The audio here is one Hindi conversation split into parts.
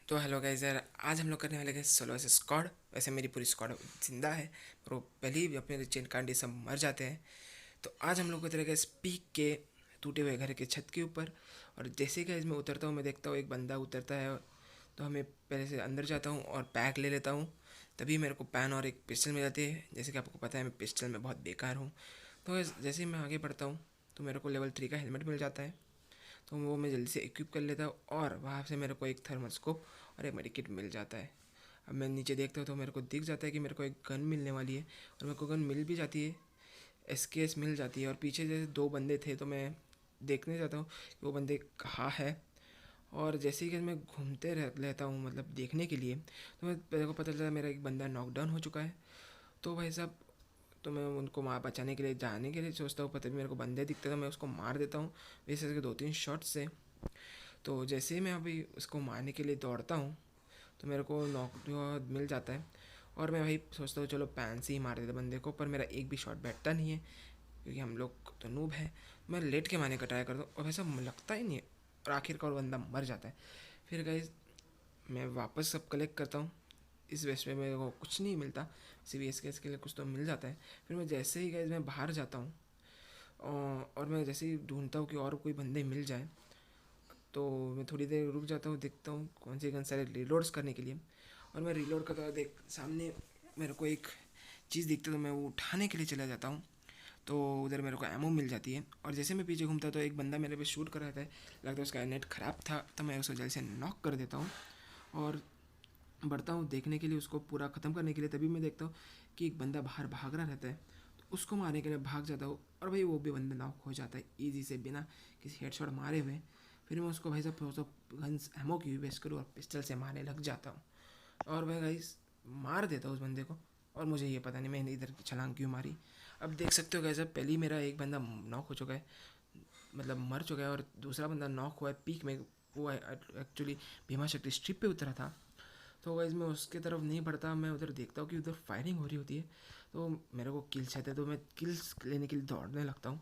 तो हेलो गाइस यार, आज हम लोग करने वाले हैं सोलो वर्सेस स्क्वाड। वैसे मेरी पूरी स्क्वाड जिंदा है, पर वो पहले ही अपने चेन कांडी सब मर जाते हैं। तो आज हम लोग को तरह स्पीक के टूटे हुए घर के छत के ऊपर। और जैसे कि मैं उतरता हूँ, मैं देखता हूँ एक बंदा उतरता है। तो हमें पहले से अंदर जाता हूँ और पैक ले लेता हूँ। तभी मेरे को पैन और एक पिस्टल मिल जाती है। जैसे कि आपको पता है, मैं पिस्टल में बहुत बेकार हूँ। तो जैसे ही मैं आगे बढ़ता हूँ, तो मेरे को लेवल 3 का हेलमेट मिल जाता है। तो वो मैं जल्दी से इक्विप कर लेता हूँ और वहाँ से मेरे को एक थर्मोस्कोप और एक मेडिकेट मिल जाता है। अब मैं नीचे देखता हूँ तो मेरे को दिख जाता है कि मेरे को एक गन मिलने वाली है, और मेरे को गन मिल भी जाती है। एसकेएस मिल जाती है, और पीछे जैसे दो बंदे थे तो मैं देखने जाता हूँ कि वो बंदे कहाँ है। और जैसे ही कि मैं घूमते रहता हूँ, मतलब देखने के लिए, तो मेरे को पता चला मेरा एक बंदा नॉकडाउन हो चुका है। तो भाई साहब, तो मैं उनको मार बचाने के लिए जाने के लिए सोचता हूँ, पता भी मेरे को बंदे दिखते तो मैं उसको मार देता हूँ वैसे करके 2-3 शॉट से। तो जैसे ही मैं अभी उसको मारने के लिए दौड़ता हूँ, तो मेरे को नॉक जो मिल जाता है। और मैं वही सोचता हूँ चलो पैन से ही मार देता बंदे को, पर मेरा एक भी शॉट बैठता नहीं है, क्योंकि हम लोग तो नूब है। मैं लेट के मारने का ट्राई करता हूँ और वैसा लगता ही नहीं है, और आखिरकार बंदा मर जाता है। फिर गाइस, मैं वापस सब कलेक्ट करता हूँ। इस वेस्ट में मेरे को कुछ नहीं मिलता, सी वी एस के लिए कुछ तो मिल जाता है। फिर मैं जैसे ही गाइस मैं बाहर जाता हूँ, और मैं जैसे ही ढूंढता हूँ कि और कोई बंदे मिल जाए, तो मैं थोड़ी देर रुक जाता हूँ, देखता हूँ कौन सी गन सारे रिलोड्स करने के लिए। और मैं रिलोड करता हुआ देख सामने मेरे को एक चीज़ दिखती है, तो मैं वो उठाने के लिए चला जाता हूँ। तो उधर मेरे को एमो मिल जाती है, और जैसे मैं पीछे घूमता तो एक बंदा मेरे पे शूट कर रहा था। लगता है उसका नेट ख़राब था, तो मैं उसको जल्दी से नॉक कर देता हूँ। और बढ़ता हूँ देखने के लिए, उसको पूरा ख़त्म करने के लिए। तभी मैं देखता हूँ कि एक बंदा बाहर भाग रहा रहता है, तो उसको मारने के लिए भाग जाता हूँ, और भाई वो भी बंदा नॉक हो जाता है ईजी से, बिना किसी हेडशॉट मारे हुए। फिर मैं उसको भाई साहब तो गन्स एमो की भी वेस्ट करूँ और पिस्टल से मारने लग जाता हूँ। और मैं गाइस मार देता हूँ उस बंदे को। और मुझे ये पता नहीं मैंने इधर छलांग क्यों मारी। अब देख सकते हो गाइस, अब पहले ही मेरा एक बंदा नॉक हो चुका है, मतलब मर चुका है, और दूसरा बंदा नॉक हुआ है पीक में। वो एक्चुअली भीमा शक्ति स्ट्रिप पे उतरा था। तो गाइस मैं उसके तरफ नहीं बढ़ता, मैं उधर देखता हूँ कि उधर फायरिंग हो रही होती है। तो मेरे को किल चाहते हैं, तो मैं किल्स लेने के लिए दौड़ने लगता हूँ।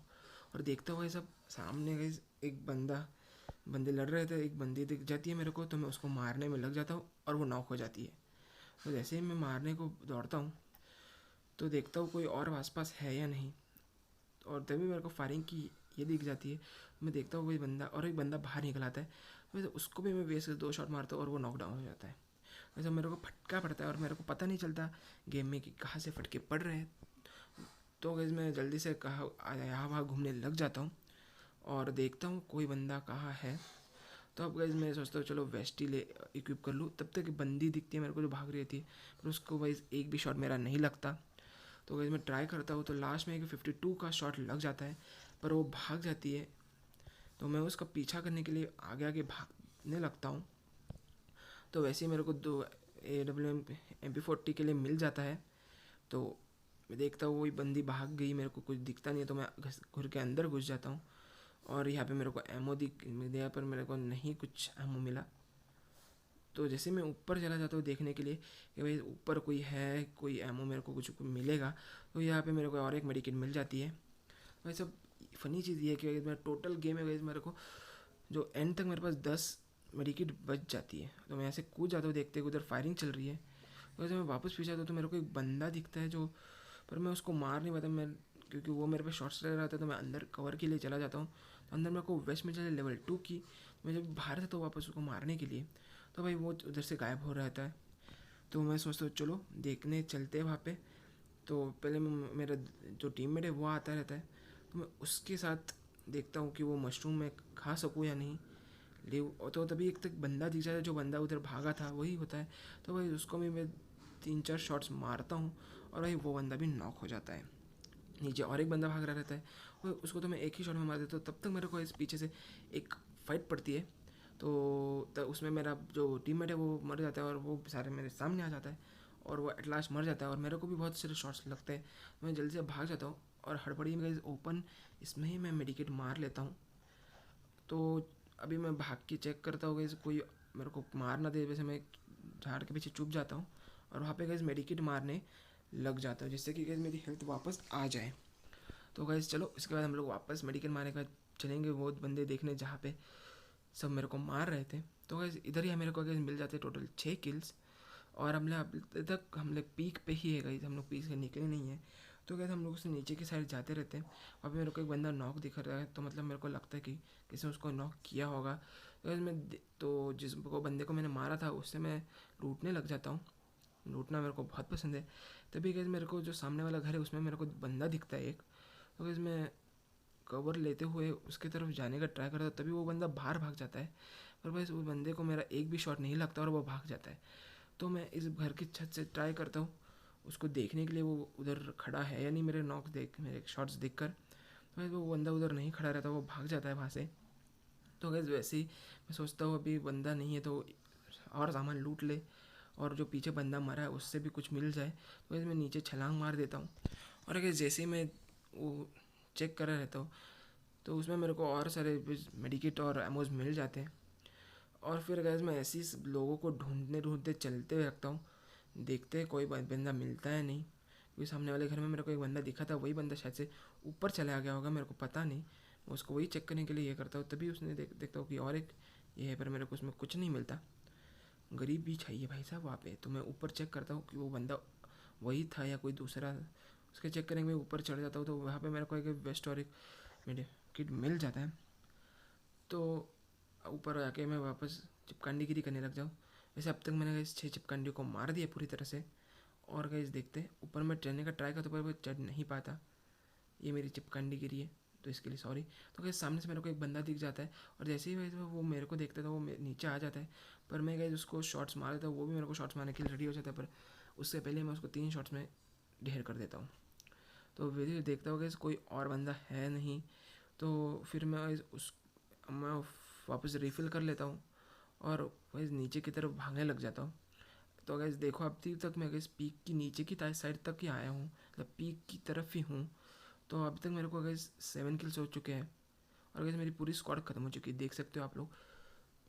और देखता हूँ भाई सब सामने गाइस एक बंदे लड़ रहे थे, एक बंदी दिख जाती है मेरे को, तो मैं उसको मारने में लग जाता हूँ और वो नॉक हो जाती है। तो जैसे ही मैं मारने को दौड़ता हूँ, तो देखता हूँ कोई और आसपास है या नहीं। और तभी मेरे को फायरिंग की ये दिख जाती है। मैं देखता हूँ कोई बंदा, और एक बंदा बाहर निकल आता है। तो उसको भी मैं बेस से 2 शॉट मारता हूँ और वो नॉकडाउन हो जाता है। वैसे मेरे को फटका पड़ता है, और मेरे को पता नहीं चलता गेम में कि कहाँ से फटके पड़ रहे हैं। तो गैस मैं जल्दी से कहा यहाँ वहाँ घूमने लग जाता हूँ, और देखता हूँ कोई बंदा कहाँ है। तो अब गैस मैं सोचता हूँ चलो वेस्ट ही ले इक्विप कर लूँ। तब तक बंदी दिखती है मेरे को जो भाग रही थी, पर उसको वैस एक भी शॉट मेरा नहीं लगता। तो गैस मैं ट्राई करता हूँ, तो लास्ट में एक 52 का शॉट लग जाता है, पर वो भाग जाती है। तो मैं उसका पीछा करने के लिए आगे आगे भागने लगता हूँ। तो वैसे ही मेरे को 2 AWM MP40 के लिए मिल जाता है। तो मैं देखता हूँ वही बंदी भाग गई, मेरे को कुछ दिखता नहीं है, तो मैं घुर के अंदर घुस जाता हूँ। और यहाँ पे मेरे को एमओ दिख दिया, पर मेरे को नहीं कुछ एमओ मिला। तो जैसे मैं ऊपर चला जाता हूँ देखने के लिए कि भाई ऊपर कोई है, कोई एमओ मेरे को कुछ मिलेगा। तो यहाँ पे मेरे को और एक मेडिकेट मिल जाती है। भाई सब फ़नी चीज़ ये है कि मेरा टोटल गेम है मेरे को जो एंड तक मेरे पास 10 मेडिकेट बच जाती है। तो मैं ऐसे कूद जाता हूँ देखते उधर फायरिंग चल रही है। तो जब मैं वापस पीछे आता हूँ, तो मेरे को एक बंदा दिखता है जो, पर मैं उसको मार नहीं पाता। मैं क्योंकि वो मेरे पे शॉट्स ले रहा था, तो मैं अंदर कवर के लिए चला जाता हूँ। तो अंदर मेरे को वेस्ट में चले लेवल 2 की। मैं जब बाहर था तो वापस उसको मारने के लिए, तो भाई वो उधर से गायब हो रहता है। तो मैं सोचता हूँ चलो देखने चलते हैं वहाँ पे। तो पहले मेरा जो टीममेट है वो आता रहता है, तो मैं उसके साथ देखता हूँ कि वो मशरूम मैं खा सकूँ या नहीं। लीव तो तभी एक तक बंदा दिख जाता है, जो बंदा उधर भागा था वही होता है। तो भाई उसको भी मैं 3-4 शॉट्स मारता हूँ, और भाई वो बंदा भी नॉक हो जाता है। नीचे और एक बंदा भाग रहा रहता है, वो उसको तो मैं एक ही शॉट में मार देता हूँ। तब तक मेरे को इस पीछे से एक फाइट पड़ती है। तो उसमें मेरा जो टीममेट है वो मर जाता है, और वो सारे मेरे सामने आ जाता है, और वो एट लास्ट मर जाता है। और मेरे को भी बहुत सारे शॉट्स लगते हैं, तो मैं जल्दी से भाग जाता हूँ, और हड़बड़ी में ओपन इसमें ही मैं मेडिकेट मार लेता हूँ। तो अभी मैं भाग के चेक करता हूँ कि कोई मेरे को मार ना दे, वैसे मैं झाड़ के पीछे छुप जाता हूँ, और वहाँ पे गैस मेडिकेट मारने लग जाता हूँ, जिससे कि गैस मेरी हेल्थ वापस आ जाए। तो गैस चलो इसके बाद हम लोग वापस मेडिकेट मारने का चलेंगे वो बंदे देखने जहाँ पे सब मेरे को मार रहे थे। तो गैस इधर ही मेरे को गैस मिल जाते टोटल 6 किल्स। और हमने अब तक हम लोग पीक पे ही है गई, हम लोग पीक से निकले नहीं है। तो गैस हम लोग उससे नीचे की साइड जाते रहते हैं। वहाँ पे मेरे को एक बंदा नॉक दिख रहा है, तो मतलब मेरे को लगता है कि किसी ने उसको नॉक किया होगा। तो गैस तो जिसको बंदे को मैंने मारा था उससे मैं लूटने लग जाता हूँ। लूटना मेरे को बहुत पसंद है। तभी गैस मेरे को जो सामने वाला घर है उसमें मेरे को बंदा दिखता है एक। तो गैस मैं कवर लेते हुए उसकी तरफ जाने का ट्राई करता हूँ, तभी वो बंदा बाहर भाग जाता है। पर बस उस बंदे को मेरा एक भी शॉट नहीं लगता और वो भाग जाता है। तो मैं इस घर की छत से ट्राई करता हूँ उसको देखने के लिए, वो उधर खड़ा है या नहीं, मेरे शॉट्स देख कर। तो वो बंदा उधर नहीं खड़ा रहता, वो भाग जाता है वहाँ से। तो गैस वैसे ही मैं सोचता हूँ अभी बंदा नहीं है तो और सामान लूट ले, और जो पीछे बंदा मरा है उससे भी कुछ मिल जाए। तो गैस मैं नीचे छलांग मार देता हूँ। और अगर जैसे ही मैं वो चेक कर रहा रहता हूँ तो उसमें मेरे को और सारे मेडिकेट और एमोज मिल जाते हैं। और फिर गैस मैं ऐसे ही लोगों को ढूंढते ढूंढते चलते हुए रखता हूँ। देखते हैं कोई बंदा मिलता है नहीं, क्योंकि सामने वाले घर में मेरे को एक बंदा दिखा था, वही बंदा शायद से ऊपर चला गया होगा, मेरे को पता नहीं। मैं उसको वही चेक करने के लिए ये करता हूँ, तभी उसने देखता हूँ कि और एक ये है, पर मेरे को उसमें कुछ नहीं मिलता। गरीब भी चाहिए भाई साहब वहाँ पे। तो मैं ऊपर चेक करता हूँ कि वो बंदा वही था या कोई दूसरा। उसके चेक करने में ऊपर चढ़ जाता हूँ तो वहाँ पे मेरे को एक वेस्ट और एक मेरे किट मिल जाता है। तो ऊपर आके मैं वापस चिपकांडीगिरी करने लग जाऊँ। वैसे अब तक मैंने इस 6 चिपकांडियों को मार दिया पूरी तरह से। और गैस देखते हैं, ऊपर मैं चढ़ने का ट्राई करता पर वो चढ़ नहीं पाता। ये मेरी चिपकांडीगिरी है, तो इसके लिए सॉरी। तो गैस सामने से मेरे को एक बंदा दिख जाता है, और जैसे ही वैसे वो मेरे को देखता था वो नीचे आ जाता है। पर मैं गैस उसको शॉट्स मार देता हूँ, वो भी मेरे को शॉट्स मारने के लिए रेडी हो जाता है, पर उससे पहले मैं उसको 3 शॉट्स में ढेर कर देता हूँ। तो फिर देखता हूँ गैस कोई और बंदा है नहीं। तो फिर मैं वापस रिफ़िल कर लेता हूँ और वही नीचे की तरफ भागने लग जाता हूँ। तो गैस देखो अभी तक मैं गैस पीक की नीचे की साइड तक ही आया हूँ, मतलब पीक की तरफ ही हूँ। तो अभी तक मेरे को गैस 7 किल्स हो चुके हैं, और गैस मेरी पूरी स्क्वाड ख़त्म हो चुकी है, देख सकते हो आप लोग।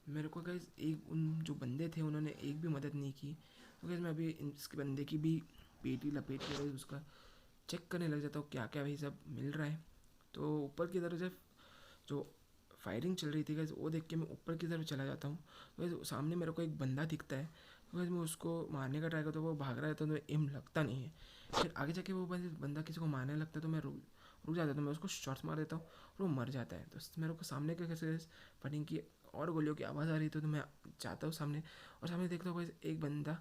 मेरे को गैस एक उन जो बंदे थे उन्होंने एक भी मदद नहीं की। तो गैस मैं अभी इसके बंदे की भी पेटी लपेट के गैस उसका चेक करने लग जाता हूँ क्या क्या भाई सब मिल रहा है। तो ऊपर की तरफ जब जो फायरिंग चल रही थी गैस वो देख के मैं ऊपर की तरफ चला जाता हूँ। तो गैस सामने मेरे को एक बंदा दिखता है, तो गैस मैं उसको मारने का ट्राई करता हूँ, वो भाग रहा है तो एम लगता नहीं है। फिर आगे जाके वो बंदा किसी को मारने लगता है तो मैं रुक जाता हूँ, तो मैं उसको शॉट्स मार देता हूँ और वो मर जाता है। तो मेरे को सामने के कैसे फायरिंग की और गोलियों की आवाज़ आ रही थी, तो मैं जाता हूँ सामने, और सामने देखता हूँ एक बंदा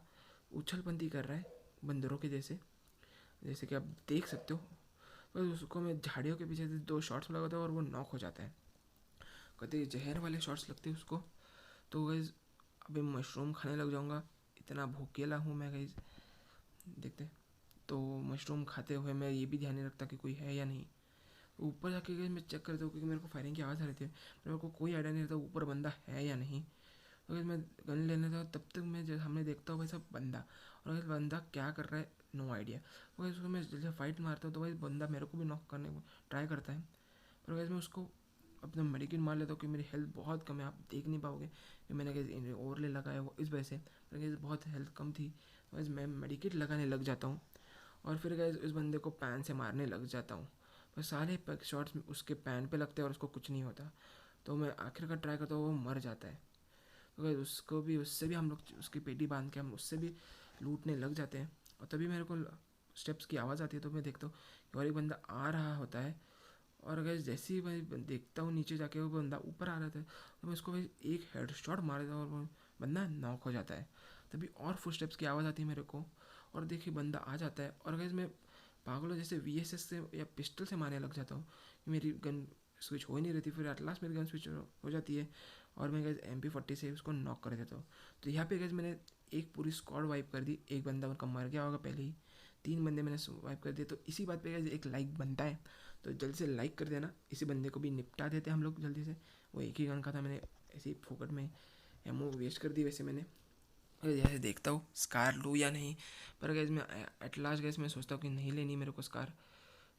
उछलपंती कर रहा है बंदरों के जैसे, जैसे कि आप देख सकते हो। बस उसको मैं झाड़ियों के पीछे से 2 शॉट्स लगाता हूँ और वो नॉक हो जाता है। कहते जहर वाले शॉट्स लगते हैं उसको। तो गैस अभी मशरूम खाने लग जाऊँगा, इतना भूखेला हूँ मैं गैस। देखते तो मशरूम खाते हुए मैं ये भी ध्यान नहीं रखता कि कोई है या नहीं। ऊपर जाके गैस मैं चेक करता हूँ क्योंकि मेरे को फायरिंग की आवाज़ आ रही थी, मेरे को कोई आइडिया नहीं रहता ऊपर बंदा है या नहीं। तो गैस मैं गन लेने था तब तक मैं जब हमने देखता हूँ भाई सब बंदा, और गैस बंदा क्या कर रहा है नो आइडिया। तो गैस उसको मैं जब फाइट मारता हूँ तो भाई बंदा मेरे को भी नॉक करने को ट्राई करता है, पर गैस मैं उसको अपना मेडिकिन मार लेता हूँ कि मेरी हेल्थ बहुत कम है, आप देख नहीं पाओगे कि मैंने कैसे ओवरले लगाया वो इस वजह से, पर गैस बहुत हेल्थ कम थी। तो गैस मैं मेडिकेट लगाने लग जाता हूँ, और फिर गैस उस बंदे को पैन से मारने लग जाता हूँ। पर सारे शॉट्स उसके पैन पे लगते हैं और उसको कुछ नहीं होता। तो मैं आखिर का ट्राई करता हूँ, वो मर जाता है। तो गैस उससे भी हम लोग उसकी पेटी बांध के हम उससे भी लूटने लग जाते हैं। और तभी मेरे को स्टेप्स की आवाज़ आती है, तो मैं देखता हूँ कि और एक बंदा आ रहा होता है। और गैस जैसे ही मैं देखता हूँ नीचे जाके वो बंदा ऊपर आ रहा था, तो मैं उसको भाई एक हेड शॉट मार देता हूँ और वो बंदा नॉक हो जाता है। तभी और फुट स्टेप्स की आवाज़ आती है मेरे को, और देखिए बंदा आ जाता है, और गैस मैं पागलों जैसे VSS से या पिस्टल से मारने लग जाता हूँ। मेरी गन स्विच हो ही नहीं रहती, फिर एट लास्ट मेरी गन स्विच हो जाती है और मैं गैस MP40 से उसको नॉक कर देता हूँ। तो यहाँ पे गैस मैंने एक पूरी स्क्वाड वाइप कर दी, एक बंदा उनका मर गया होगा पहले ही, 3 बंदे मैंने वाइप कर दिए। तो इसी बात पे गैस एक लाइक बनता है, तो जल्दी से लाइक कर देना, इसी बंदे को भी निपटा देते हम लोग जल्दी से। वो एक ही गन का था, मैंने ऐसे ही फोकट में एमओ वेस्ट कर दी वैसे मैंने। जैसे देखता हूँ स्कार लूँ या नहीं, पर गैस मैं एट लास्ट गैस मैं सोचता हूँ कि नहीं लेनी मेरे को स्कार,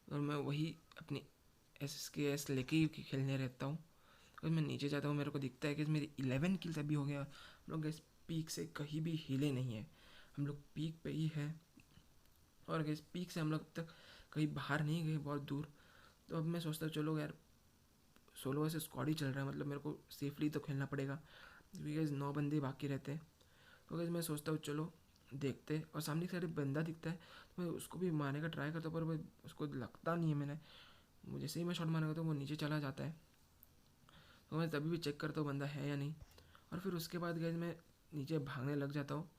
और मैं वही अपनी SKS लेके ही खेलने रहता हूँ। और मैं नीचे जाता हूँ, मेरे को दिखता है कि मेरी 11 किल्स अभी हो गया। हम लोग गैस पीक से कहीं भी हिले नहीं है, हम लोग पीक पे ही है, और गैस पीक से हम लोग अब तक कहीं बाहर नहीं गए बहुत दूर। तो अब मैं सोचता हूँ चलो यार सोलो वर्सेस स्क्वाड ही चल रहा है, मतलब मेरे को सेफली तो खेलना पड़ेगा क्योंकि गाइस 9 बंदे बाकी रहते हैं। तो गाइस मैं सोचता हूँ चलो देखते, और सामने से बंदा दिखता है तो मैं उसको भी मारने का ट्राई करता हूँ, पर वो उसको लगता नहीं है। जैसे ही मैं शॉट मारने का तो वो नीचे चला जाता है। तो मैं तभी भी चेक करता हूँ बंदा है या नहीं, और फिर उसके बाद गाइस मैं नीचे भागने लग जाता हूँ।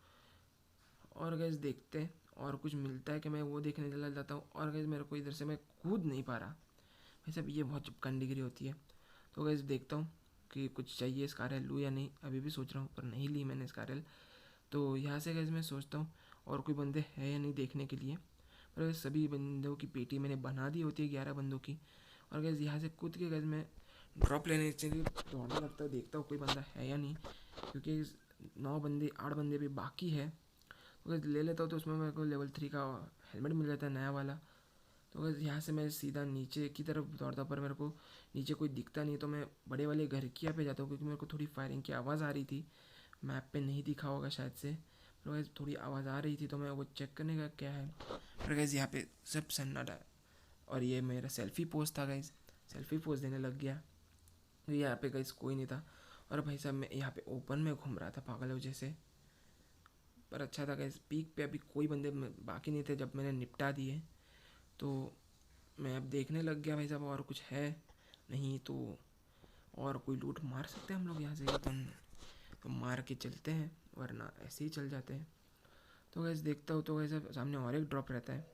और गाइस देखते हैं और कुछ मिलता है कि मैं वो देखने चला जाता हूँ, और गाइस मेरे को इधर से मैं कूद नहीं पा रहा भाई साहब, ये बहुत चिपकंडीगिरी होती है। तो गाइस देखता हूँ कि कुछ चाहिए स्कारल लूँ या नहीं, अभी भी सोच रहा हूँ पर नहीं ली मैंने स्कारल। तो यहाँ से गाइस मैं सोचता हूँ और कोई बंदे हैं या नहीं देखने के लिए, पर सभी बंदों की पेटी मैंने बना दी होती है 11 बंदों की। और गाइस यहाँ से कूद के गाइस मैं ड्रॉप लेने के लिए दौड़ने लगता हूँ, देखता हूँ कोई बंदा है या नहीं, क्योंकि 8 बंदे भी बाकी है। तो गाइस ले लेता हूँ, तो उसमें मेरे को लेवल 3 का हेलमेट मिल जाता है नया वाला। तो गाइस यहाँ से मैं सीधा नीचे की तरफ दौड़ता हूँ, पर मेरे को नीचे कोई दिखता नहीं, तो मैं बड़े वाले घर की यहाँ पे जाता हूँ, क्योंकि मेरे को थोड़ी फायरिंग की आवाज़ आ रही थी। मैप पे नहीं दिखा होगा शायद से, पर गाइस थोड़ी आवाज़ आ रही थी, तो मैं वो चेक करने का क्या है। पर गाइस यहाँ पे सब सन्नाटा, और ये मेरा सेल्फी पोज था गाइस, सेल्फी पोज देने लग गया। यहाँ पे गाइस कोई नहीं था, और भाई साहब मैं यहाँ पे ओपन में घूम रहा था पागलों जैसे। पर अच्छा था गाइस, पीक पे अभी कोई बंदे बाकी नहीं थे जब मैंने निपटा दिए। तो मैं अब देखने लग गया भाई साहब और कुछ है नहीं, तो और कोई लूट मार सकते हैं हम लोग यहाँ से, तो मार के चलते हैं, वरना ऐसे ही चल जाते हैं। तो गैस देखता हूँ, तो गैस सामने और एक ड्रॉप रहता है,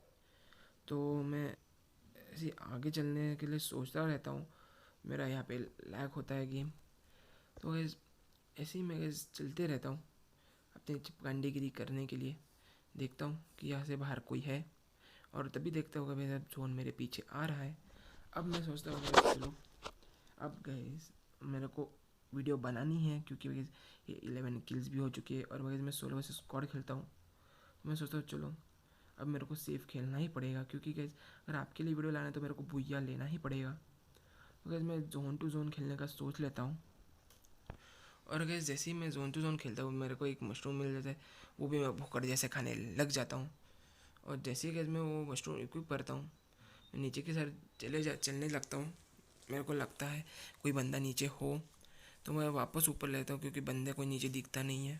तो मैं ऐसे आगे चलने के लिए सोचता रहता हूँ। मेरा यहाँ पे लैग होता है गेम, तो गैस ऐसे ही मैं गैस चलते रहता हूँ अपनी चिपकांडीगिरी करने के लिए। देखता हूँ कि यहाँ से बाहर कोई है, और तभी देखता हूँ कि मेरा जोन मेरे पीछे आ रहा है। अब मैं सोचता हूँ चलो अब गैस मेरे को वीडियो बनानी है, क्योंकि वैसे ये 11 किल्स भी हो चुकी है, और वैसे मैं 16 वर्सेस स्क्वाड खेलता हूँ। तो मैं सोचता हूँ चलो अब मेरे को सेफ खेलना ही पड़ेगा, क्योंकि गैस अगर आपके लिए वीडियो लाना है तो मेरे को बुया लेना ही पड़ेगा। तो गैस मैं जोन टू जोन खेलने का सोच लेता हूँ, और गैस जैसे ही मैं जोन टू जोन खेलता हूँ मेरे को एक मशरूम मिल जाता है, वो भी मैं भुक्कड़ जैसे खाने लग जाता हूँ। और जैसे ही गैस मैं वो मशरूम इक्विप करता हूँ, मैं नीचे की साइड चलने लगता हूँ। मेरे को लगता है कोई बंदा नीचे हो, तो मैं वापस ऊपर लेता हूँ, क्योंकि बंदे कोई नीचे दिखता नहीं है।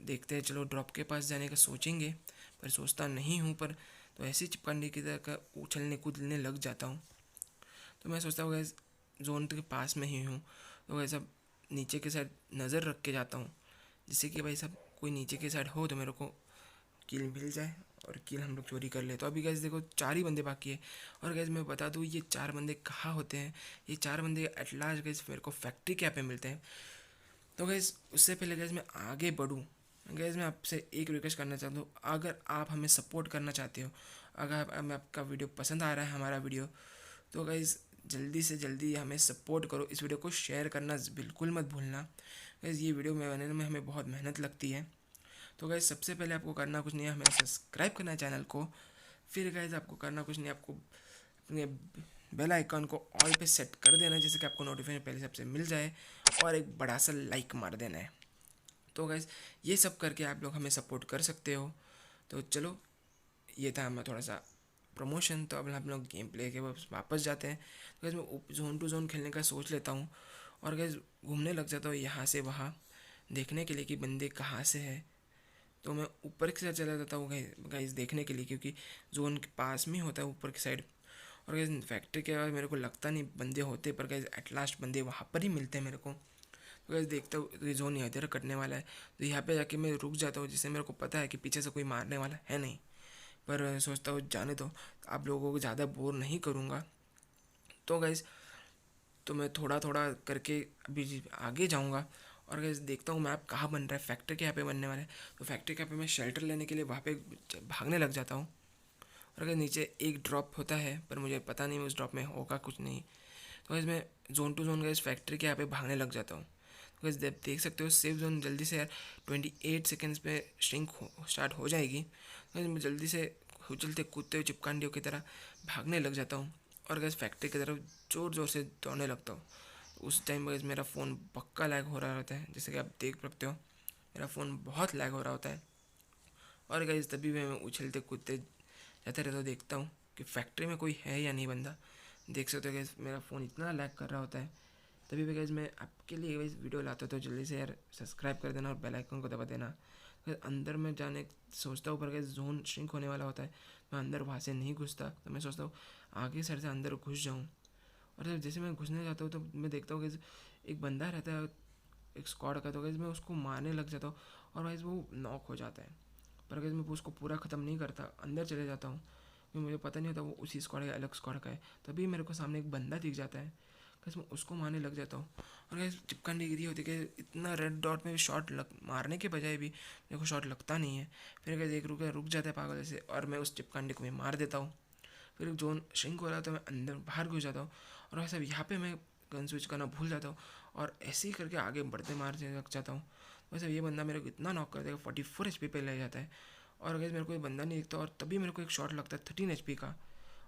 देखते हैं चलो ड्रॉप के पास जाने का सोचेंगे, पर सोचता नहीं हूँ, पर तो ऐसे ही चिपकांडी की तरह का उछलने कूदने लग जाता हूँ। तो मैं सोचता हूँ गैस जोन के पास में ही हूँ, तो वैसा नीचे के साइड नज़र रख के जाता हूँ, जिससे कि भाई साहब कोई नीचे के साइड हो तो मेरे को किल मिल जाए और किल हम लोग चोरी कर ले। तो अभी गैस देखो 4 ही बंदे बाकी है, और गैस मैं बता दूँ ये 4 बंदे कहाँ होते हैं। ये 4 बंदे एट लास्ट गैस मेरे को फैक्ट्री के यहाँ पे मिलते हैं। तो गैस उससे पहले गैस मैं आगे बढ़ूँ, गैस मैं आपसे एक रिक्वेस्ट करना चाहता हूँ, अगर आप हमें सपोर्ट करना चाहते हो, अगर हमें आपका वीडियो पसंद आ रहा है हमारा वीडियो, तो गैस जल्दी से जल्दी हमें सपोर्ट करो। इस वीडियो को शेयर करना बिल्कुल मत भूलना। गैस ये वीडियो बनाने में हमें बहुत मेहनत लगती है। तो गैस सबसे पहले आपको करना कुछ नहीं है, हमें सब्सक्राइब करना है चैनल को। फिर गैस आपको करना कुछ नहीं, आपको अपने बेल आइकन को ऑल पे सेट कर देना है, जैसे कि आपको नोटिफिकेशन पहले सबसे मिल जाए, और एक बड़ा सा लाइक मार देना है। तो गैस ये सब करके आप लोग हमें सपोर्ट कर सकते हो। तो चलो ये था हमें थोड़ा सा प्रमोशन। तो अब हम लोग गेम प्ले के वापस जाते हैं। तो गैस मैं जोन टू जोन खेलने का सोच लेता हूँ, और गैस घूमने लग जाता हूँ यहाँ से वहाँ, देखने के लिए कि बंदे कहाँ से है। तो मैं ऊपर की साइड चला जाता हूँ गाइस देखने के लिए, क्योंकि जोन के पास में होता है ऊपर की साइड। और गाइस फैक्ट्री के बाद मेरे को लगता नहीं बंदे होते, पर गाइस एट लास्ट बंदे वहाँ पर ही मिलते हैं मेरे को। तो गाइस देखता हूँ ये जोन इधर कटने वाला है, तो यहाँ पे जाके मैं रुक जाता हूँ, जिससे मेरे को पता है कि पीछे से कोई मारने वाला है नहीं। पर सोचता हूँ जाने दो, आप लोगों को ज़्यादा बोर नहीं करूँगा। तो गाइस तो मैं थोड़ा थोड़ा करके अभी आगे जाऊँगा, और गैस देखता हूँ मैप कहाँ बन रहा है। फैक्ट्री के यहाँ पे बनने वाला है, तो फैक्ट्री के यहाँ पे मैं शेल्टर लेने के लिए वहाँ पे भागने लग जाता हूँ। और अगर नीचे एक ड्रॉप होता है, पर मुझे पता नहीं उस ड्रॉप में होगा कुछ नहीं। तो गैस मैं zone to zone gas factory के यहाँ पे भागने लग जाता हूँ। तो गैस देख सकते हो सेफ जोन जल्दी से यार 28 सेकेंड्स में श्रिंक स्टार्ट हो जाएगी। तो गैस मैं जल्दी से उछलते कूदते हुए चिपकांडियों की तरह भागने लग जाता हूँ, और गैस फैक्ट्री की तरफ ज़ोर ज़ोर से दौड़ने लगता हूँ। उस टाइम पर मेरा फ़ोन पक्का लैग हो रहा होता है, जैसे कि आप देख सकते हो मेरा फ़ोन बहुत लैग हो रहा होता है। और गाइस तभी मैं उछलते कूदते जाते रहता हूँ, देखता हूँ कि फैक्ट्री में कोई है या नहीं बंदा। देख सकते हो गाइस मेरा फ़ोन इतना लैग कर रहा होता है, तभी भी गाइस मैं आपके लिए गाइस वीडियो लाता हूँ। तो जल्दी से यार सब्सक्राइब कर देना और बेल आइकन को दबा देना। तो अंदर में जाने सोचता हूँ, पर गाइस जोन श्रिंक होने वाला होता है, मैं अंदर वहाँ से नहीं घुसता। तो मैं सोचता हूँ आगे साइड से अंदर घुस जाऊँ, और जब जैसे मैं घुसने जाता हूँ तो मैं देखता हूँ कि एक बंदा रहता है एक स्क्वाड का। तो गाइस मैं उसको मारने लग जाता हूँ और गाइस वो नॉक हो जाता है। पर गाइस मैं उसको पूरा ख़त्म नहीं करता, अंदर चले जाता हूँ क्योंकि मुझे पता नहीं होता वो उसी स्क्वाड का अलग स्क्वाड का है। तभी मेरे को सामने एक बंदा दिख जाता है, गाइस मैं उसको मारने लग जाता हूँ। और गाइस चिपकन डिग्री होती है कि इतना रेड डॉट में भी शॉट लग मारने के बजाय भी मेरे को शॉट लगता नहीं है। फिर गाइस एक रुक जाता है पागल जैसे, और मैं उस चिपकंडी को मैं मार देता हूँ। फिर जोन श्रिंक हो रहा है तो मैं अंदर बाहर घुस जाता हूँ, और वैसे यहाँ पे मैं गन स्विच करना भूल जाता हूँ और ऐसे ही करके आगे बढ़ते मारने लग जाता हूँ। वैसे ये बंदा मेरे को इतना नॉक कर देगा, 44 HP पे ले जाता है। और अगर मेरे को ये बंदा नहीं दिखता, और तभी मेरे को एक शॉट लगता है 13 HP का,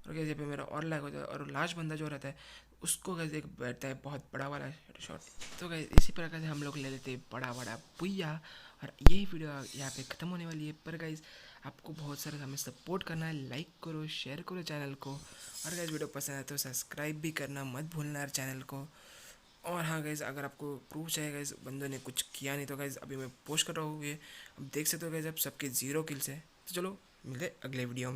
और कैसे पे मेरा और लैग हो जाता है। और लास्ट बंदा जो रहता है उसको कैसे एक बैठता है बहुत बड़ा वाला शॉट। तो गैस इसी प्रकार से हम लोग ले लेते हैं बड़ा बड़ा पुया। और यही वीडियो यहाँ पे ख़त्म होने वाली है। पर गाइज आपको बहुत सारा हमें सपोर्ट करना है, लाइक करो, शेयर करो चैनल को, और गाइज वीडियो पसंद है तो सब्सक्राइब भी करना मत भूलना यार चैनल को। और हाँ गाइज अगर आपको प्रूफ चाहिए गाइज बंदों ने कुछ किया नहीं, तो गाइज अभी मैं पोस्ट कर रहा हूँ ये, अब देख सकते हो गाइज अब सबके 0 किल्स है। तो चलो मिलते अगले वीडियो में।